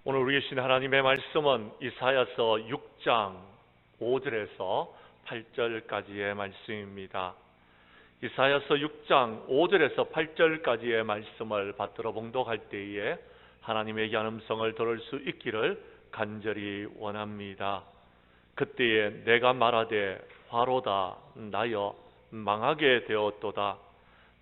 오늘 우리 계신 하나님의 말씀은 이사야서 6장 5절에서 8절까지의 말씀입니다. 이사야서 6장 5절에서 8절까지의 말씀을 받들어 봉독할 때에 하나님의 얘기하는 음성을 들을 수 있기를 간절히 원합니다. 그때에 내가 말하되 화로다 나여 망하게 되었도다.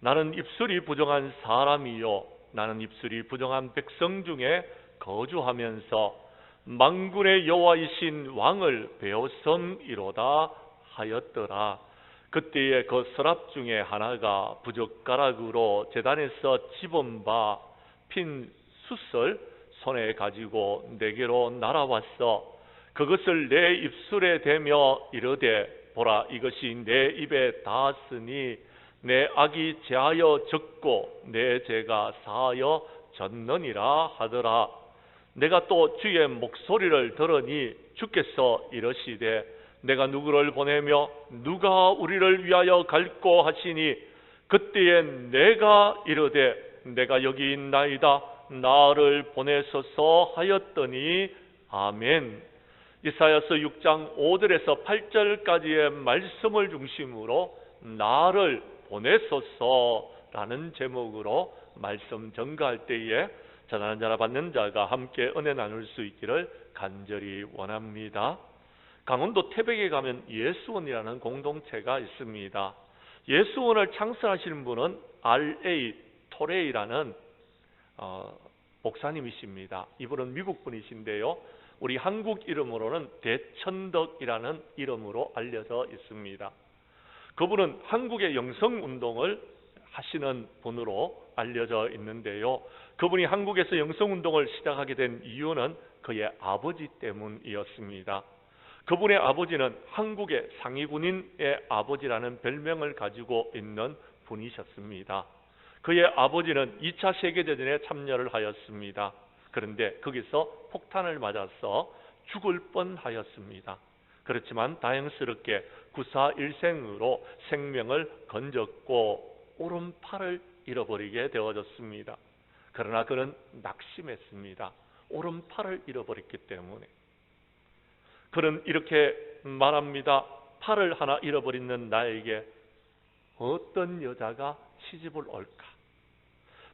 나는 입술이 부정한 사람이요 나는 입술이 부정한 백성 중에 거주하면서 만군의 여호와이신 왕을 배웠음이로다 하였더라. 그때에 그 서랍 중에 하나가 부젓가락으로 제단에서 집은 바 핀 숯을 손에 가지고 내게로 날아왔어. 그것을 내 입술에 대며 이르되 보라 이것이 내 입에 닿았으니 내 악이 제하여 졌고 내 죄가 사하여 졌느니라 하더라. 내가 또 주의 목소리를 들으니 주께서 이러시되 내가 누구를 보내며 누가 우리를 위하여 갈꼬 하시니 그때에 내가 이르되 내가 여기 있나이다 나를 보내소서 하였더니 아멘. 이사야서 6장 5절에서 8절까지의 말씀을 중심으로 나를 보내소서라는 제목으로 말씀 전가할 때에 전하는 자나 받는 자가 함께 은혜 나눌 수 있기를 간절히 원합니다. 강원도 태백에 가면 예수원이라는 공동체가 있습니다. 예수원을 창설하시는 분은 R.A. 토레이라는 목사님이십니다. 이분은 미국 분이신데요, 우리 한국 이름으로는 대천덕이라는 이름으로 알려져 있습니다. 그분은 한국의 영성운동을 하시는 분으로 알려져 있는데요, 그분이 한국에서 영성운동을 시작하게 된 이유는 그의 아버지 때문이었습니다. 그분의 아버지는 한국의 상위군인의 아버지라는 별명을 가지고 있는 분이셨습니다. 그의 아버지는 2차 세계대전에 참여를 하였습니다. 그런데 거기서 폭탄을 맞아서 죽을 뻔하였습니다. 그렇지만 다행스럽게 구사일생으로 생명을 건졌고 오른팔을 잃어버리게 되어졌습니다. 그러나 그는 낙심했습니다. 오른팔을 잃어버렸기 때문에. 그는 이렇게 말합니다. 팔을 하나 잃어버리는 나에게 어떤 여자가 시집을 올까?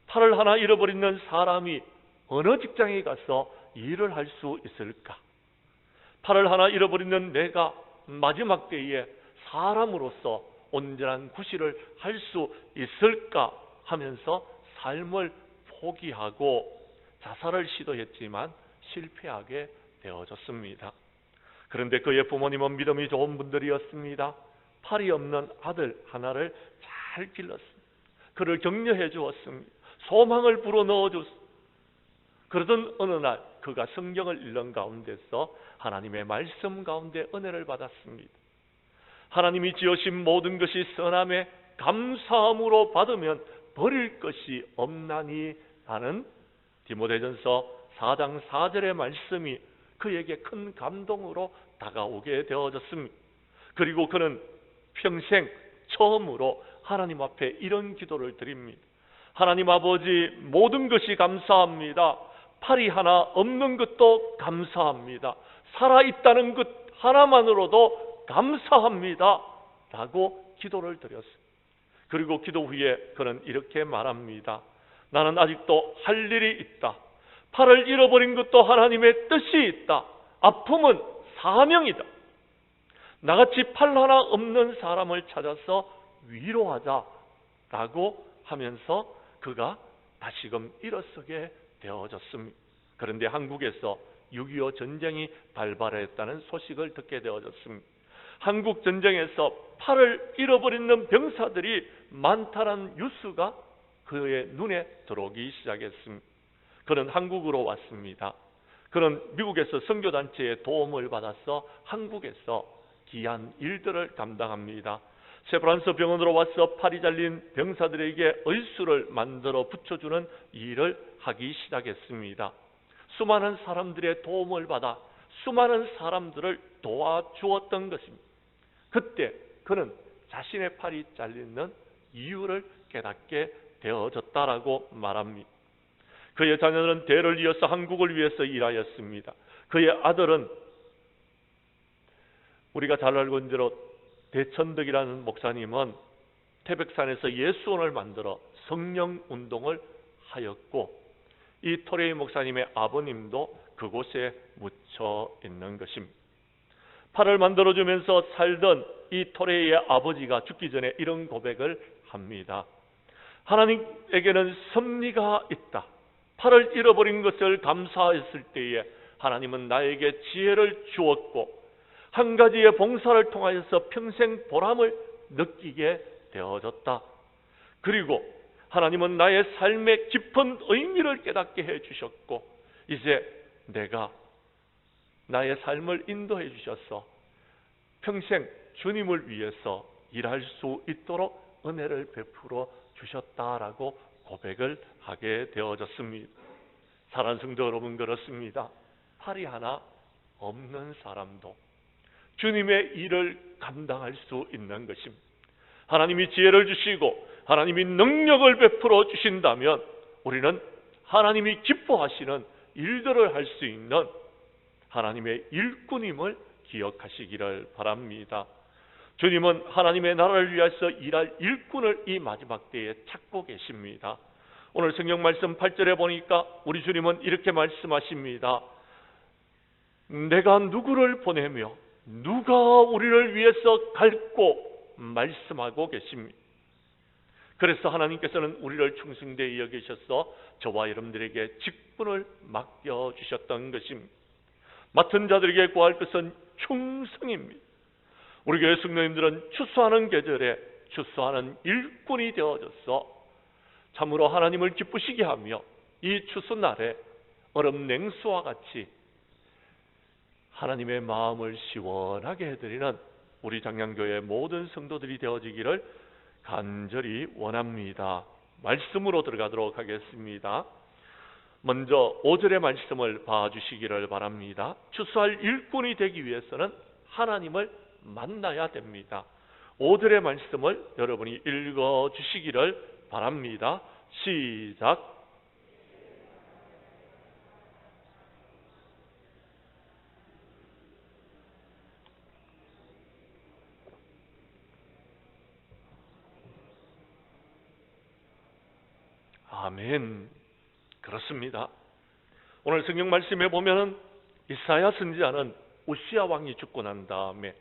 팔을 하나 잃어버리는 사람이 어느 직장에 가서 일을 할 수 있을까? 팔을 하나 잃어버리는 내가 마지막 때에 사람으로서 온전한 구실을 할 수 있을까 하면서 삶을 포기하고 자살을 시도했지만 실패하게 되어졌습니다. 그런데 그의 부모님은 믿음이 좋은 분들이었습니다. 팔이 없는 아들 하나를 잘 길렀습니다. 그를 격려해 주었습니다. 소망을 불어넣어 줬습니다. 그러던 어느 날 그가 성경을 읽는 가운데서 하나님의 말씀 가운데 은혜를 받았습니다. 하나님이 지으신 모든 것이 선함에 감사함으로 받으면 버릴 것이 없나니 하는 디모데전서 4장 4절의 말씀이 그에게 큰 감동으로 다가오게 되어졌습니다. 그리고 그는 평생 처음으로 하나님 앞에 이런 기도를 드립니다. 하나님 아버지, 모든 것이 감사합니다. 팔이 하나 없는 것도 감사합니다. 살아있다는 것 하나만으로도 감사합니다 라고 기도를 드렸습니다. 그리고 기도 후에 그는 이렇게 말합니다. 나는 아직도 할 일이 있다. 팔을 잃어버린 것도 하나님의 뜻이 있다. 아픔은 사명이다. 나같이 팔 하나 없는 사람을 찾아서 위로하자 라고 하면서 그가 다시금 일어서게 되어졌습니다. 그런데 한국에서 6.25 전쟁이 발발했다는 소식을 듣게 되어졌습니다. 한국 전쟁에서 팔을 잃어버리는 병사들이 많다는 뉴스가 그의 눈에 들어오기 시작했습니다. 그는 한국으로 왔습니다. 그는 미국에서 선교단체의 도움을 받아서 한국에서 귀한 일들을 감당합니다. 세브란스 병원으로 와서 팔이 잘린 병사들에게 의수를 만들어 붙여주는 일을 하기 시작했습니다. 수많은 사람들의 도움을 받아 수많은 사람들을 도와주었던 것입니다. 그때 그는 자신의 팔이 잘리는 이유를 깨닫게 되어졌다라고 말합니다. 그의 자녀는 대를 이어서 한국을 위해서 일하였습니다. 그의 아들은 우리가 잘 알고 있는 대로 대천덕이라는 목사님은 태백산에서 예수원을 만들어 성령운동을 하였고, 이 토레이 목사님의 아버님도 그곳에 묻혀 있는 것입니다. 팔을 만들어주면서 살던 이 토레이의 아버지가 죽기 전에 이런 고백을 합니다. 하나님에게는 섭리가 있다. 팔을 잃어버린 것을 감사했을 때에 하나님은 나에게 지혜를 주었고, 한 가지의 봉사를 통하여서 평생 보람을 느끼게 되어졌다. 그리고 하나님은 나의 삶의 깊은 의미를 깨닫게 해주셨고, 이제 내가 나의 삶을 인도해 주셔서 평생 주님을 위해서 일할 수 있도록 은혜를 베풀어 주셨다라고 고백을 하게 되어졌습니다. 사랑하는 성도 여러분, 그렇습니다. 팔이 하나 없는 사람도 주님의 일을 감당할 수 있는 것입니다. 하나님이 지혜를 주시고 하나님이 능력을 베풀어 주신다면 우리는 하나님이 기뻐하시는 일들을 할 수 있는 하나님의 일꾼임을 기억하시기를 바랍니다. 주님은 하나님의 나라를 위해서 일할 일꾼을 이 마지막 때에 찾고 계십니다. 오늘 성경 말씀 8절에 보니까 우리 주님은 이렇게 말씀하십니다. 내가 누구를 보내며 누가 우리를 위해서 갈고 말씀하고 계십니다. 그래서 하나님께서는 우리를 충성되이 여기셔서 저와 여러분들에게 직분을 맡겨주셨던 것입니다. 맡은 자들에게 구할 것은 충성입니다. 우리 교회 성도님들은 추수하는 계절에 추수하는 일꾼이 되어져서 참으로 하나님을 기쁘시게 하며 이 추수날에 얼음 냉수와 같이 하나님의 마음을 시원하게 해드리는 우리 장량교회 모든 성도들이 되어지기를 간절히 원합니다. 말씀으로 들어가도록 하겠습니다. 먼저 5절의 말씀을 봐주시기를 바랍니다. 추수할 일꾼이 되기 위해서는 하나님을 만나야 됩니다. 5절의 말씀을 여러분이 읽어주시기를 바랍니다. 시작. 아멘. 그렇습니다. 오늘 성경 말씀에 보면은 이사야 선지자는 우시야 왕이 죽고 난 다음에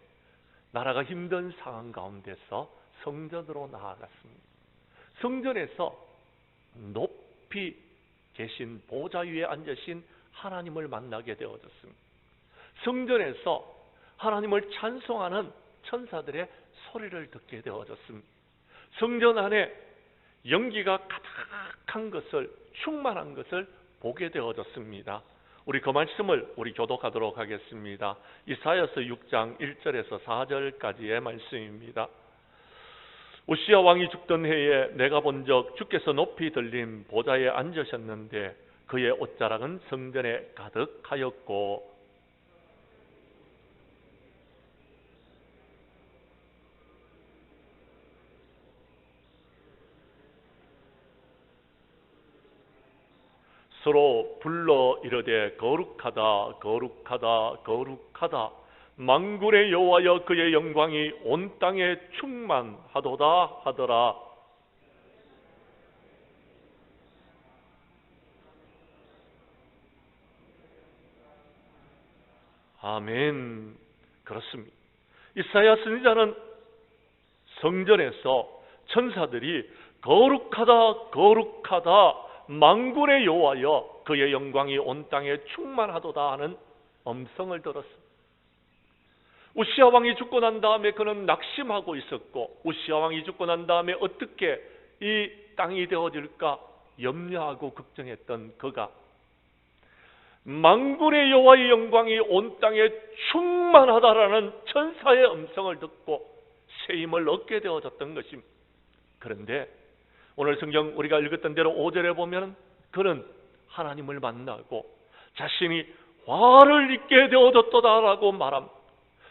나라가 힘든 상황 가운데서 성전으로 나아갔습니다. 성전에서 높이 계신 보좌 위에 앉으신 하나님을 만나게 되어졌습니다. 성전에서 하나님을 찬송하는 천사들의 소리를 듣게 되어졌습니다. 성전 안에 연기가 가득한 것을, 충만한 것을 보게 되어졌습니다. 우리 그 말씀을 우리 교독하도록 하겠습니다. 이사야서 6장 1절에서 4절까지의 말씀입니다. 우시야 왕이 죽던 해에 내가 본적 주께서 높이 들린 보좌에 앉으셨는데 그의 옷자락은 성전에 가득하였고 서로 불러 이르되 거룩하다 거룩하다 거룩하다 만군의 여호와여 그의 영광이 온 땅에 충만하도다 하더라. 아멘. 그렇습니다. 이사야 선지자는 성전에서 천사들이 거룩하다 거룩하다 만군의 여호와여 그의 영광이 온 땅에 충만하도다 하는 음성을 들었습니다. 우시야 왕이 죽고 난 다음에 그는 낙심하고 있었고, 우시야 왕이 죽고 난 다음에 어떻게 이 땅이 되어질까 염려하고 걱정했던 그가 만군의 여호와의 영광이 온 땅에 충만하다라는 천사의 음성을 듣고 새 힘을 얻게 되어졌던 것입니다. 그런데 오늘 성경 우리가 읽었던 대로 5절에 보면 그는 하나님을 만나고 자신이 화를 입게 되어졌도다라고 말합니다.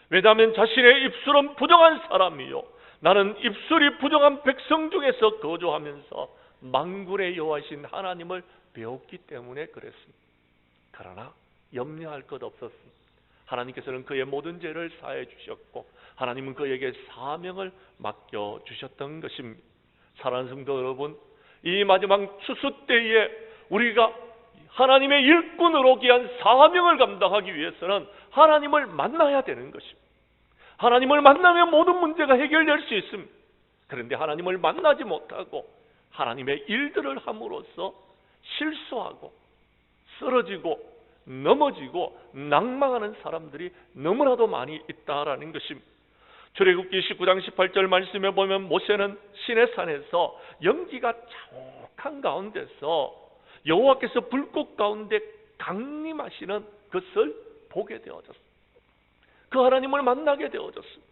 왜냐하면 자신의 입술은 부정한 사람이요 나는 입술이 부정한 백성 중에서 거주하면서 만군의 여호와이신 하나님을 배웠기 때문에 그랬습니다. 그러나 염려할 것 없었습니다. 하나님께서는 그의 모든 죄를 사해 주셨고 하나님은 그에게 사명을 맡겨 주셨던 것입니다. 사랑하는 성도 여러분, 이 마지막 추수 때에 우리가 하나님의 일꾼으로 귀한 사명을 감당하기 위해서는 하나님을 만나야 되는 것입니다. 하나님을 만나면 모든 문제가 해결될 수 있습니다. 그런데 하나님을 만나지 못하고 하나님의 일들을 함으로써 실수하고 쓰러지고 넘어지고 낭망하는 사람들이 너무나도 많이 있다라는 것입니다. 출애굽기 19장 18절 말씀에 보면 모세는 시내산에서 연기가 자욱한 가운데서 여호와께서 불꽃 가운데 강림하시는 것을 보게 되어졌습니다. 그 하나님을 만나게 되어졌습니다.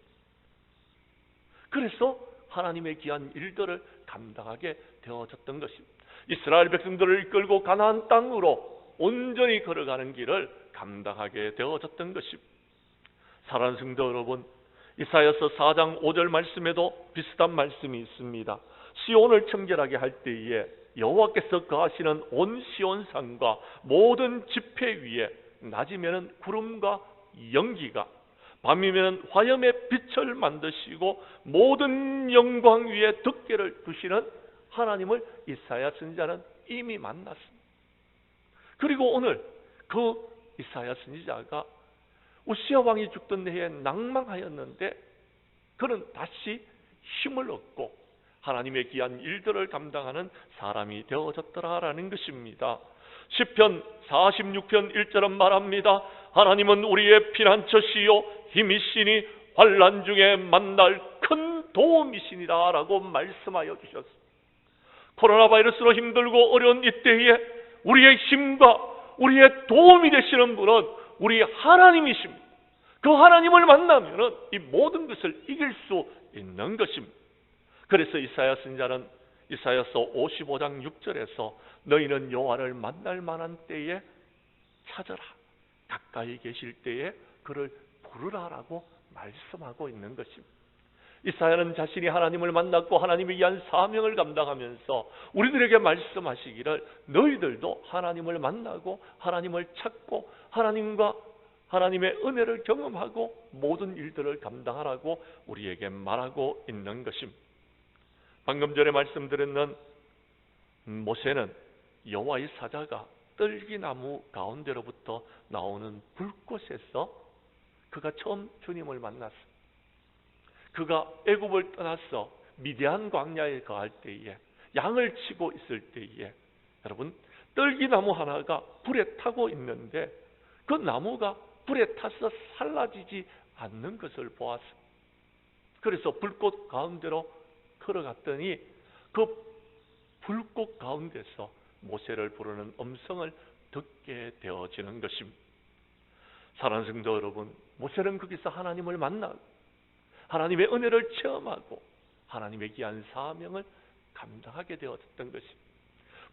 그래서 하나님의 귀한 일들을 감당하게 되어졌던 것입니다. 이스라엘 백성들을 이끌고 가나안 땅으로 온전히 걸어가는 길을 감당하게 되어졌던 것입니다. 사랑하는 성도 여러분, 이사야서 4장 5절 말씀에도 비슷한 말씀이 있습니다. 시온을 청결하게 할 때에 여호와께서 거하시는 온 시온산과 모든 지폐 위에 낮이면은 구름과 연기가 밤이면 화염의 빛을 만드시고 모든 영광 위에 덮개를 두시는 하나님을 이사야 선지자는 이미 만났습니다. 그리고 오늘 그 이사야 선지자가 우시아 왕이 죽던 해에 낭망하였는데 그는 다시 힘을 얻고 하나님의 귀한 일들을 감당하는 사람이 되어졌더라라는 것입니다. 시편 46편 1절은 말합니다. 하나님은 우리의 피난처시요 힘이시니 환난 중에 만날 큰 도움이시니라 라고 말씀하여 주셨습니다. 코로나 바이러스로 힘들고 어려운 이때에 우리의 힘과 우리의 도움이 되시는 분은 우리 하나님이십니다. 그 하나님을 만나면 이 모든 것을 이길 수 있는 것입니다. 그래서 이사야 선지자는 이사야서 55장 6절에서 너희는 여호와를 만날 만한 때에 찾아라, 가까이 계실 때에 그를 부르라라고 말씀하고 있는 것입니다. 이사야는 자신이 하나님을 만났고 하나님의 위한 사명을 감당하면서 우리들에게 말씀하시기를 너희들도 하나님을 만나고 하나님을 찾고 하나님과 하나님의 은혜를 경험하고 모든 일들을 감당하라고 우리에게 말하고 있는 것입니다. 방금 전에 말씀드렸는 모세는 여호와의 사자가 떨기나무 가운데로부터 나오는 불꽃에서 그가 처음 주님을 만났습니다. 그가 애굽을 떠나서 미디안 광야에 거할 때에 양을 치고 있을 때에 여러분 떨기나무 하나가 불에 타고 있는데 그 나무가 불에 타서 살라지지 않는 것을 보았습니다. 그래서 불꽃 가운데로 걸어갔더니 그 불꽃 가운데서 모세를 부르는 음성을 듣게 되어지는 것입니다. 사랑하는 성도 여러분, 모세는 거기서 하나님을 만나고 하나님의 은혜를 체험하고 하나님의 귀한 사명을 감당하게 되었던 것입니다.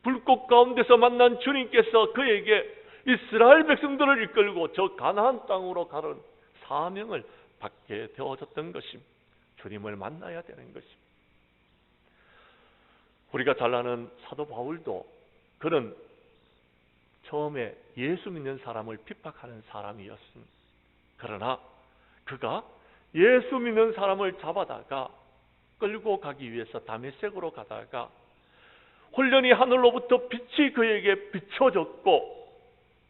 불꽃 가운데서 만난 주님께서 그에게 이스라엘 백성들을 이끌고 저 가나안 땅으로 가는 사명을 받게 되어졌던 것입니다. 주님을 만나야 되는 것입니다. 우리가 잘 아는 사도 바울도 그는 처음에 예수 믿는 사람을 핍박하는 사람이었습니다. 그러나 그가 예수 믿는 사람을 잡아다가 끌고 가기 위해서 다메섹으로 가다가 홀련히 하늘로부터 빛이 그에게 비춰졌고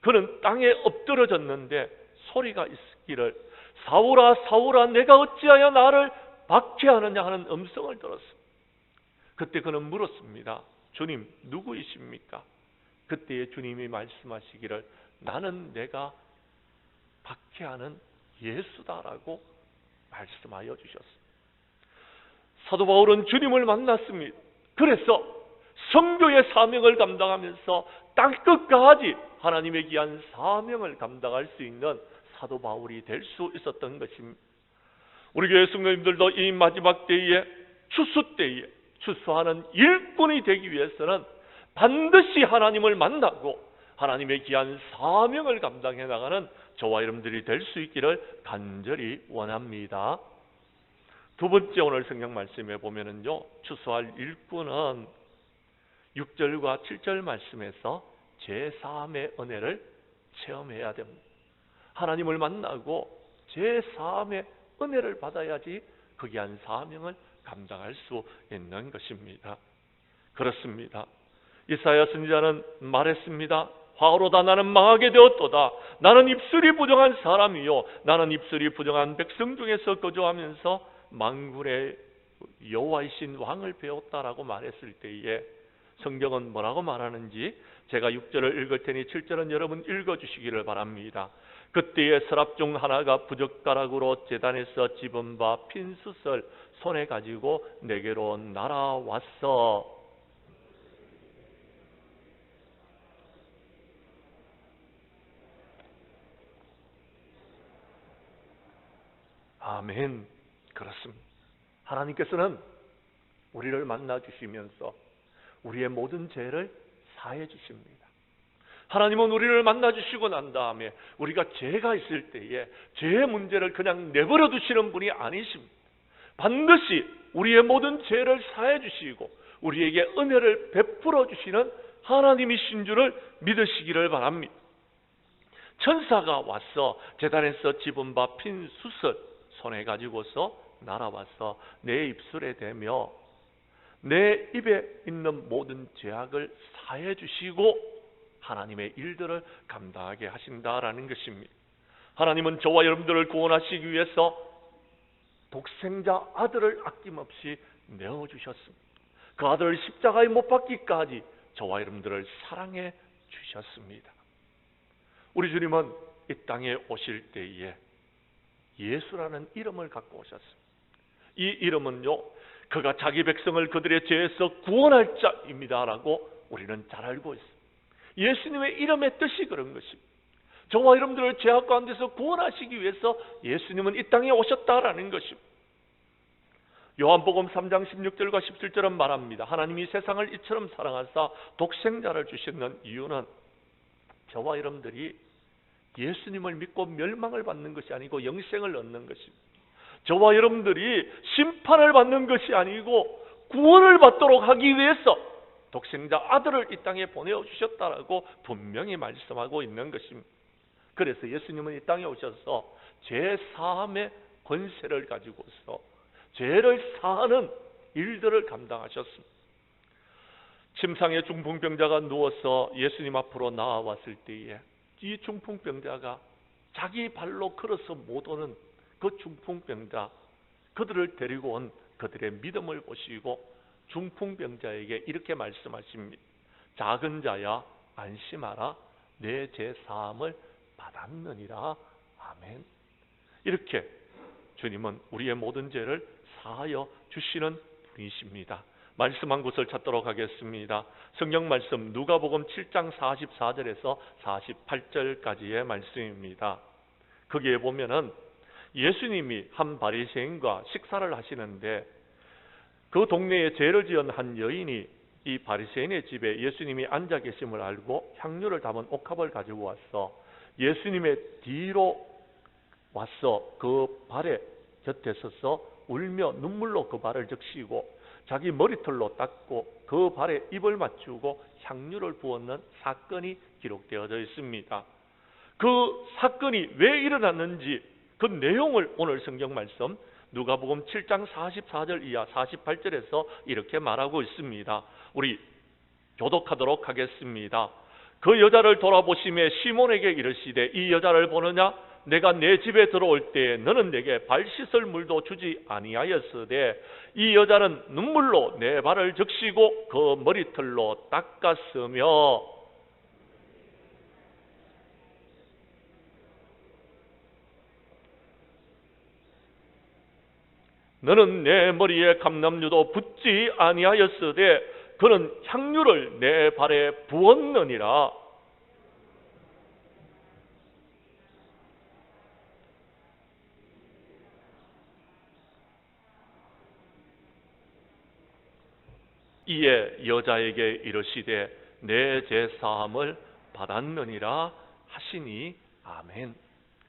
그는 땅에 엎드러졌는데 소리가 있기를 사울아 사울아 내가 어찌하여 나를 박해하느냐 하는 음성을 들었습니다. 그때 그는 물었습니다. 주님 누구이십니까? 그때에 주님이 말씀하시기를 나는 내가 박해하는 예수다라고 말씀하여 주셨습니다. 사도 바울은 주님을 만났습니다. 그래서 선교의 사명을 감당하면서 땅끝까지 하나님의 귀한 사명을 감당할 수 있는 사도 바울이 될 수 있었던 것입니다. 우리 교회 성도님들도 이 마지막 때에 추수 때에 추수하는 일꾼이 되기 위해서는 반드시 하나님을 만나고 하나님의 귀한 사명을 감당해 나가는 저와 여러분들이 될 수 있기를 간절히 원합니다. 두 번째 오늘 성경 말씀에 보면은요, 추수할 일꾼은 6절과 7절 말씀에서 제3의 은혜를 체험해야 됩니다. 하나님을 만나고 제3의 은혜를 받아야지 거기한 사명을 감당할 수 있는 것입니다. 그렇습니다. 이사야 선지자는 말했습니다. 화로다 나는 망하게 되었도다. 나는 입술이 부정한 사람이요 나는 입술이 부정한 백성 중에서 거주하면서 만군의 여호와이신 왕을 배웠다라고 말했을 때에 성경은 뭐라고 말하는지 제가 6절을 읽을 테니 7절은 여러분 읽어주시기를 바랍니다. 그때의 서랍 중 하나가 부젓가락으로 제단에서 집은 바 핀 숯을 손에 가지고 내게로 날아왔어. 아멘. 그렇습니다. 하나님께서는 우리를 만나 주시면서 우리의 모든 죄를 사해 주십니다. 하나님은 우리를 만나 주시고 난 다음에 우리가 죄가 있을 때에 죄의 문제를 그냥 내버려 두시는 분이 아니십니다. 반드시 우리의 모든 죄를 사해 주시고 우리에게 은혜를 베풀어 주시는 하나님이신 줄을 믿으시기를 바랍니다. 천사가 와서 제단에서 집은 바 핀 숯을 손에 가지고서 날아와서 내 입술에 대며 내 입에 있는 모든 죄악을 사해 주시고 하나님의 일들을 감당하게 하신다라는 것입니다. 하나님은 저와 여러분들을 구원하시기 위해서 독생자 아들을 아낌없이 내어주셨습니다. 그 아들을 십자가에 못 박기까지 저와 여러분들을 사랑해 주셨습니다. 우리 주님은 이 땅에 오실 때에 예수라는 이름을 갖고 오셨습니다. 이 이름은요, 그가 자기 백성을 그들의 죄에서 구원할 자입니다라고 우리는 잘 알고 있습니다. 예수님의 이름의 뜻이 그런 것입니다. 저와 여러분들을 죄악 가운데서 구원하시기 위해서 예수님은 이 땅에 오셨다라는 것입니다. 요한복음 3장 16절과 17절은 말합니다. 하나님이 세상을 이처럼 사랑하사 독생자를 주시는 이유는 저와 여러분들이 예수님을 믿고 멸망을 받는 것이 아니고 영생을 얻는 것입니다. 저와 여러분들이 심판을 받는 것이 아니고 구원을 받도록 하기 위해서 독생자 아들을 이 땅에 보내주셨다라고 분명히 말씀하고 있는 것입니다. 그래서 예수님은 이 땅에 오셔서 죄사함의 권세를 가지고서 죄를 사하는 일들을 감당하셨습니다. 침상에 중풍병자가 누워서 예수님 앞으로 나와왔을 때에 이 중풍병자가 자기 발로 걸어서 못 오는 그 중풍병자, 그들을 데리고 온 그들의 믿음을 보시고 중풍병자에게 이렇게 말씀하십니다. 작은 자야 안심하라, 내 죄 사함을 받았느니라. 아멘. 이렇게 주님은 우리의 모든 죄를 사하여 주시는 분이십니다. 말씀 한 곳을 찾도록 하겠습니다. 성경 말씀 누가복음 7장 44절에서 48절까지의 말씀입니다. 거기에 보면은 예수님이 한 바리새인과 식사를 하시는데 그 동네에 죄를 지은 한 여인이 이 바리새인의 집에 예수님이 앉아 계심을 알고 향유를 담은 옥합을 가지고 와서 예수님의 뒤로 와서 그 발에 곁에 서서 울며 눈물로 그 발을 적시고 자기 머리털로 닦고 그 발에 입을 맞추고 향유를 부었는 사건이 기록되어져 있습니다. 그 사건이 왜 일어났는지 그 내용을 오늘 성경 말씀 누가복음 7장 44절 이하 48절에서 이렇게 말하고 있습니다. 우리 교독하도록 하겠습니다. 그 여자를 돌아보시며 시몬에게 이르시되 이 여자를 보느냐? 내가 내 집에 들어올 때 너는 내게 발 씻을 물도 주지 아니하였으되 이 여자는 눈물로 내 발을 적시고 그 머리털로 닦았으며 너는 내 머리에 감람유도 붓지 아니하였으되 그는 향유를 내 발에 부었느니라. 이에 여자에게 이르시되 내 죄 사함을 받았느니라 하시니 아멘.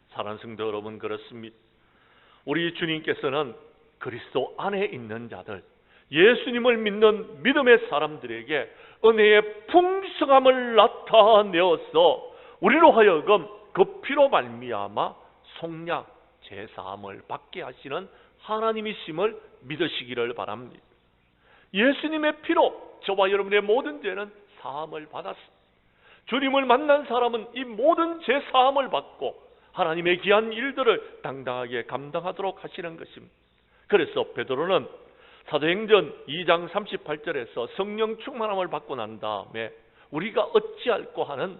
사랑하는 성도 여러분, 그렇습니다. 우리 주님께서는 그리스도 안에 있는 자들, 예수님을 믿는 믿음의 사람들에게 은혜의 풍성함을 나타내어서 우리로 하여금 그 피로 말미암아 속량 제사함을 받게 하시는 하나님이심을 믿으시기를 바랍니다. 예수님의 피로 저와 여러분의 모든 죄는 사함을 받았습니다. 주님을 만난 사람은 이 모든 죄 사함을 받고 하나님의 귀한 일들을 당당하게 감당하도록 하시는 것입니다. 그래서 베드로는 사도행전 2장 38절에서 성령 충만함을 받고 난 다음에 우리가 어찌할꼬 하는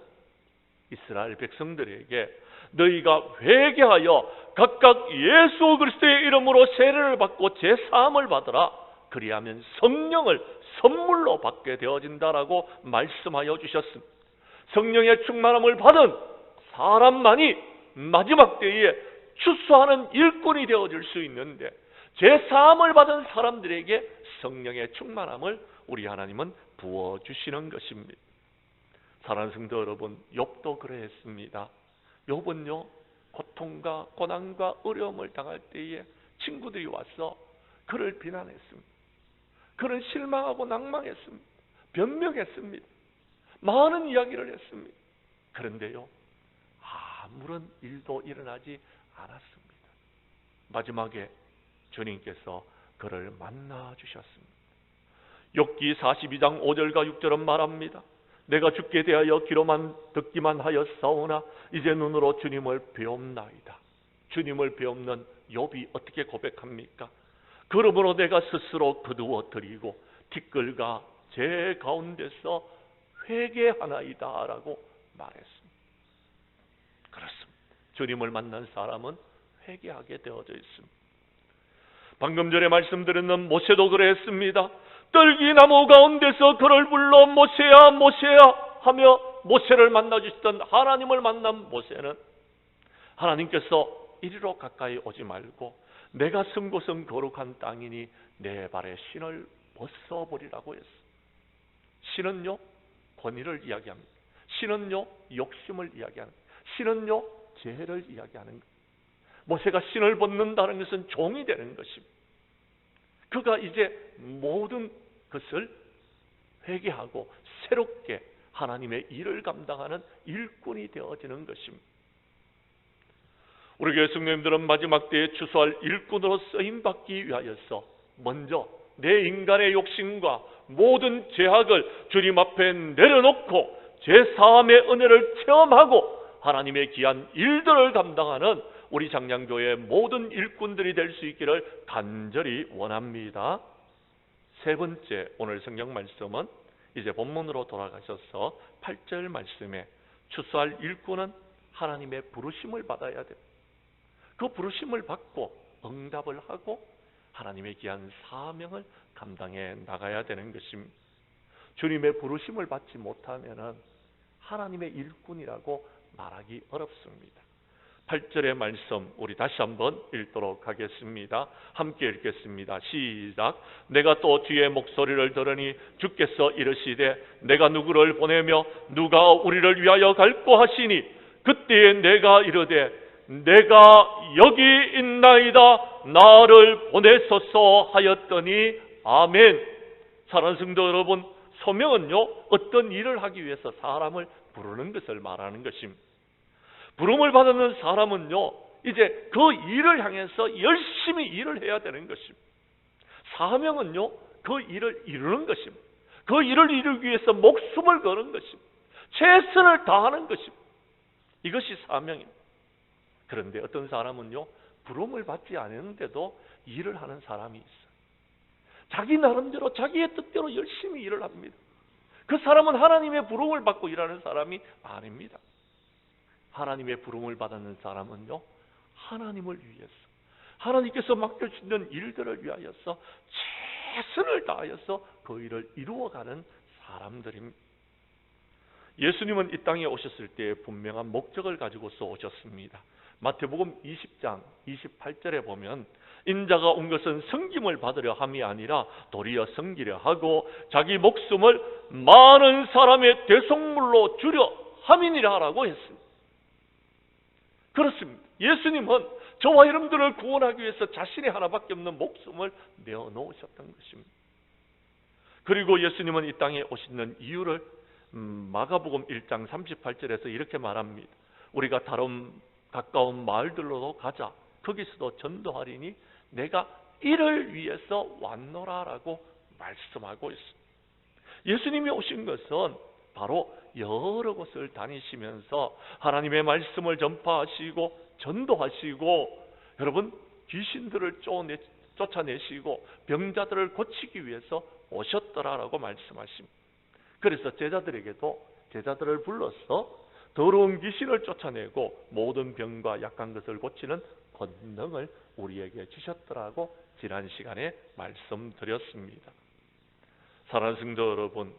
이스라엘 백성들에게 너희가 회개하여 각각 예수 그리스도의 이름으로 세례를 받고 제사함을 받으라. 그리하면 성령을 선물로 받게 되어진다라고 말씀하여 주셨습니다. 성령의 충만함을 받은 사람만이 마지막 때에 추수하는 일꾼이 되어줄 수 있는데 제사함을 받은 사람들에게 성령의 충만함을 우리 하나님은 부어주시는 것입니다. 사랑하는 성도 여러분, 욥도 그러했습니다. 욥은요, 고통과 고난과 어려움을 당할 때에 친구들이 와서 그를 비난했습니다. 그는 실망하고 낭망했습니다. 변명했습니다. 많은 이야기를 했습니다. 그런데요, 아무런 일도 일어나지 않았습니다. 마지막에 주님께서 그를 만나 주셨습니다. 욥기 42장 5절과 6절은 말합니다. 내가 주께 대하여 귀로만 듣기만 하였사오나 이제 눈으로 주님을 배옵나이다. 주님을 배옵는 욥이 어떻게 고백합니까? 그러므로 내가 스스로 거두어 드리고 티끌과 제 가운데서 회개하나이다 라고 말했습니다. 그렇습니다. 주님을 만난 사람은 회개하게 되어져 있습니다. 방금 전에 말씀드렸는 모세도 그랬습니다. 떨기나무 가운데서 그를 불러 모세야 모세야 하며 모세를 만나주시던 하나님을 만난 모세는 하나님께서 이리로 가까이 오지 말고 내가 쓴 곳은 거룩한 땅이니 내 발에 신을 벗어버리라고 했습니다. 신은요, 권위를 이야기합니다. 신은요, 욕심을 이야기합니다. 신은요, 죄를 이야기하는 것. 모세가 신을 벗는다는 것은 종이 되는 것입니다. 그가 이제 모든 것을 회개하고 새롭게 하나님의 일을 감당하는 일꾼이 되어지는 것입니다. 우리 교회 성도님들은 마지막 때에 추수할 일꾼으로 쓰임받기 위하여서 먼저 내 인간의 욕심과 모든 죄악을 주님 앞에 내려놓고 제사함의 은혜를 체험하고 하나님의 귀한 일들을 감당하는 우리 장량교회의 모든 일꾼들이 될 수 있기를 간절히 원합니다. 세 번째 오늘 성경 말씀은 이제 본문으로 돌아가셔서 8절 말씀에 추수할 일꾼은 하나님의 부르심을 받아야 됩니다. 그 부르심을 받고 응답을 하고 하나님의 귀한 사명을 감당해 나가야 되는 것입니다. 주님의 부르심을 받지 못하면 하나님의 일꾼이라고 말하기 어렵습니다. 8절의 말씀 우리 다시 한번 읽도록 하겠습니다. 함께 읽겠습니다. 시작. 내가 또 주의 목소리를 들으니 주께서 이르시되 내가 누구를 보내며 누가 우리를 위하여 갈고 하시니 그때에 내가 이르되 내가 여기 있나이다 나를 보내소서 하였더니 아멘. 사랑하는 성도 여러분, 소명은요 어떤 일을 하기 위해서 사람을 부르는 것을 말하는 것입니다. 부름을 받는 사람은요 이제 그 일을 향해서 열심히 일을 해야 되는 것입니다. 사명은요 그 일을 이루는 것입니다. 그 일을 이루기 위해서 목숨을 거는 것입니다. 최선을 다하는 것입니다. 이것이 사명입니다. 그런데 어떤 사람은요 부름을 받지 않았는데도 일을 하는 사람이 있어요. 자기 나름대로 자기의 뜻대로 열심히 일을 합니다. 그 사람은 하나님의 부름을 받고 일하는 사람이 아닙니다. 하나님의 부름을 받는 사람은요 하나님을 위해서 하나님께서 맡겨주시는 일들을 위하여서 최선을 다하여서 그 일을 이루어가는 사람들입니다. 예수님은 이 땅에 오셨을 때 분명한 목적을 가지고서 오셨습니다. 마태복음 20장 28절에 보면 인자가 온 것은 섬김을 받으려 함이 아니라 도리어 섬기려 하고 자기 목숨을 많은 사람의 대속물로 주려 함이니라 라고 했습니다. 그렇습니다. 예수님은 저와 여러분들을 구원하기 위해서 자신의 하나밖에 없는 목숨을 내어놓으셨던 것입니다. 그리고 예수님은 이 땅에 오시는 이유를 마가복음 1장 38절에서 이렇게 말합니다. 우리가 다른 가까운 마을들로도 가자. 거기서도 전도하리니 내가 이를 위해서 왔노라라고 말씀하고 있습니다. 예수님이 오신 것은 바로 여러 곳을 다니시면서 하나님의 말씀을 전파하시고 전도하시고, 여러분, 귀신들을 쫓아내시고 병자들을 고치기 위해서 오셨더라라고 말씀하십니다. 그래서 제자들을 불러서 더러운 귀신을 쫓아내고 모든 병과 약한 것을 고치는 권능을 우리에게 주셨더라고 지난 시간에 말씀드렸습니다. 사랑하는 성도 여러분,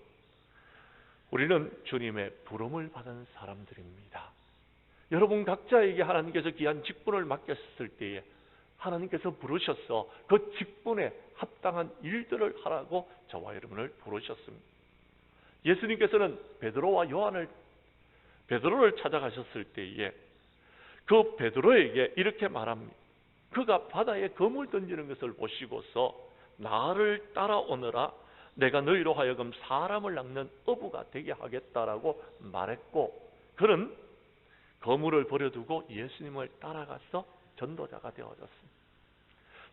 우리는 주님의 부름을 받은 사람들입니다. 여러분 각자에게 하나님께서 귀한 직분을 맡겼을 때에 하나님께서 부르셔서 그 직분에 합당한 일들을 하라고 저와 여러분을 부르셨습니다. 예수님께서는 베드로를 찾아가셨을 때에 그 베드로에게 이렇게 말합니다. 그가 바다에 그물 던지는 것을 보시고서 나를 따라오너라, 내가 너희로 하여금 사람을 낚는 어부가 되게 하겠다라고 말했고, 그는 그물을 버려두고 예수님을 따라가서 전도자가 되어졌습니다.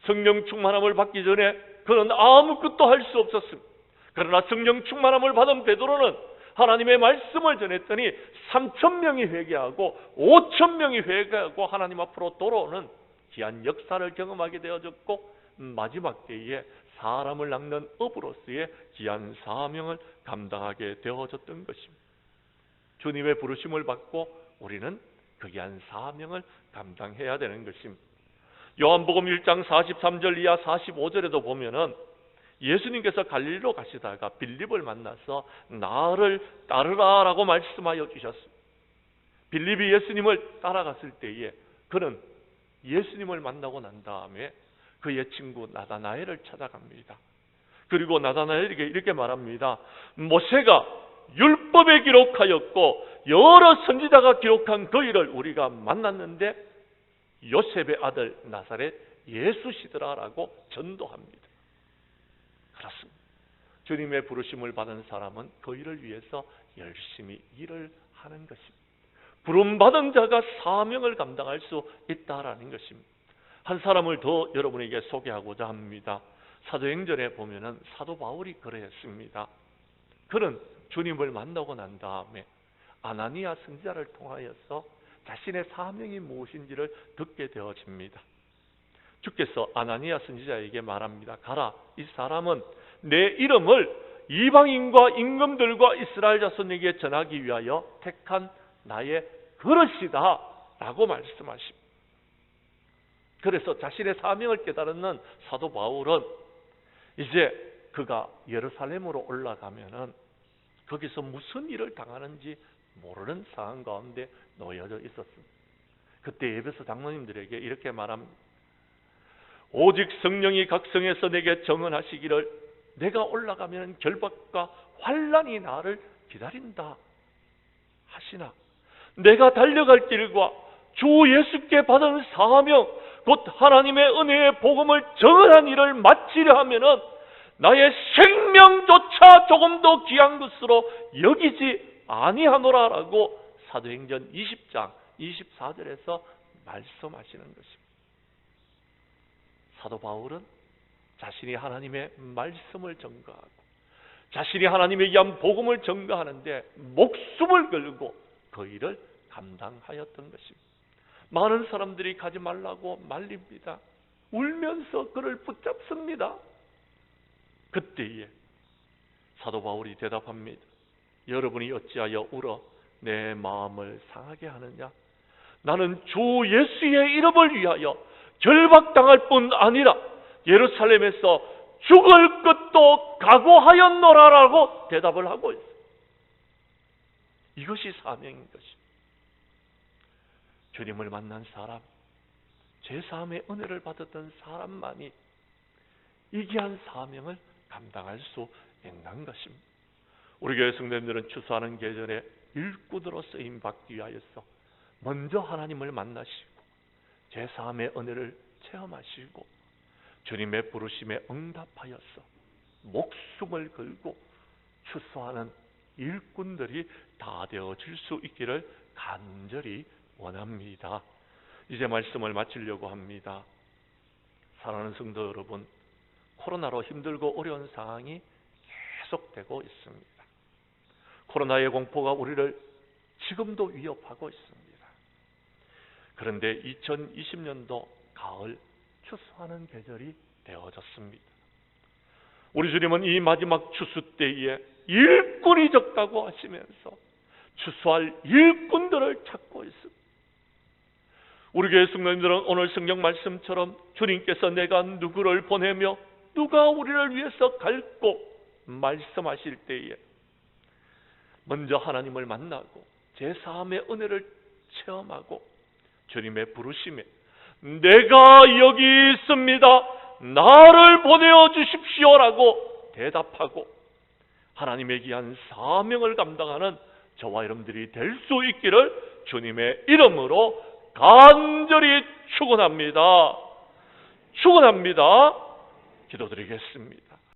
성령 충만함을 받기 전에 그는 아무것도 할 수 없었습니다. 그러나 성령 충만함을 받은 베드로는 하나님의 말씀을 전했더니 3,000명이 회개하고 5,000명이 회개하고 하나님 앞으로 돌아오는 귀한 역사를 경험하게 되어졌고, 마지막 때에 사람을 낚는 어부로서의 귀한 사명을 감당하게 되어졌던 것입니다. 주님의 부르심을 받고 우리는 그 귀한 사명을 감당해야 되는 것입니다. 요한복음 1장 43절 이하 45절에도 보면은 예수님께서 갈릴리로 가시다가 빌립을 만나서 나를 따르라라고 말씀하여 주셨습니다. 빌립이 예수님을 따라갔을 때에 그는 예수님을 만나고 난 다음에 그의 친구 나다나엘을 찾아갑니다. 그리고 나다나엘에게 이렇게 말합니다. 모세가 율법에 기록하였고 여러 선지자가 기록한 그 일을 우리가 만났는데 요셉의 아들 나사렛 예수시더라라고 전도합니다. 그렇습니다. 주님의 부르심을 받은 사람은 그 일을 위해서 열심히 일을 하는 것입니다. 부름받은 자가 사명을 감당할 수 있다라는 것입니다. 한 사람을 더 여러분에게 소개하고자 합니다. 사도행전에 보면은 사도 바울이 그러했습니다. 그는 주님을 만나고 난 다음에 아나니아 선지자를 통하여서 자신의 사명이 무엇인지를 듣게 되어집니다. 주께서 아나니아 선지자에게 말합니다. 가라, 이 사람은 내 이름을 이방인과 임금들과 이스라엘 자손에게 전하기 위하여 택한 나의 그릇이다 라고 말씀하십니다. 그래서 자신의 사명을 깨달은 사도 바울은 이제 그가 예루살렘으로 올라가면은 거기서 무슨 일을 당하는지 모르는 상황 가운데 놓여져 있었습니다. 그때 에베소 장로님들에게 이렇게 말합니다. 오직 성령이 각성해서 내게 정언하시기를 내가 올라가면 결박과 환난이 나를 기다린다 하시나 내가 달려갈 길과 주 예수께 받은 사명 곧 하나님의 은혜의 복음을 정언한 일을 마치려 하면은 나의 생명조차 조금 더 귀한 것으로 여기지 아니하노라라고 사도행전 20장 24절에서 말씀하시는 것입니다. 사도 바울은 자신이 하나님의 말씀을 전가하고 자신이 하나님의 귀한 복음을 전가하는데 목숨을 걸고 그 일을 감당하였던 것입니다. 많은 사람들이 가지 말라고 말립니다. 울면서 그를 붙잡습니다. 그때에 사도 바울이 대답합니다. 여러분이 어찌하여 울어 내 마음을 상하게 하느냐? 나는 주 예수의 이름을 위하여 결박당할 뿐 아니라 예루살렘에서 죽을 것도 각오하였노라라고 대답을 하고 있어요. 이것이 사명인 것입니다. 주님을 만난 사람, 제3의 은혜를 받았던 사람만이 이 귀한 사명을 감당할 수 있는 것입니다. 우리 교회 성도님들은 추수하는 계절에 일꾼으로 쓰임 받기 위하여서 먼저 하나님을 만나시고 제3의 은혜를 체험하시고 주님의 부르심에 응답하여서 목숨을 걸고 추수하는 일꾼들이 다 되어질 수 있기를 간절히 원합니다. 이제 말씀을 마치려고 합니다. 사랑하는 성도 여러분, 코로나로 힘들고 어려운 상황이 계속되고 있습니다. 코로나의 공포가 우리를 지금도 위협하고 있습니다. 그런데 2020년도 가을 추수하는 계절이 되어졌습니다. 우리 주님은 이 마지막 추수 때에 일꾼이 적다고 하시면서 추수할 일꾼들을 찾고 있습니다. 우리 교회 성도님들은 오늘 성경 말씀처럼 주님께서 내가 누구를 보내며 누가 우리를 위해서 갈고 말씀하실 때에 먼저 하나님을 만나고 제3의 은혜를 체험하고 주님의 부르심에 내가 여기 있습니다, 나를 보내어 주십시오라고 대답하고 하나님의 귀한 사명을 감당하는 저와 여러분들이 될 수 있기를 주님의 이름으로 간절히 축원합니다. 축원합니다. 기도드리겠습니다.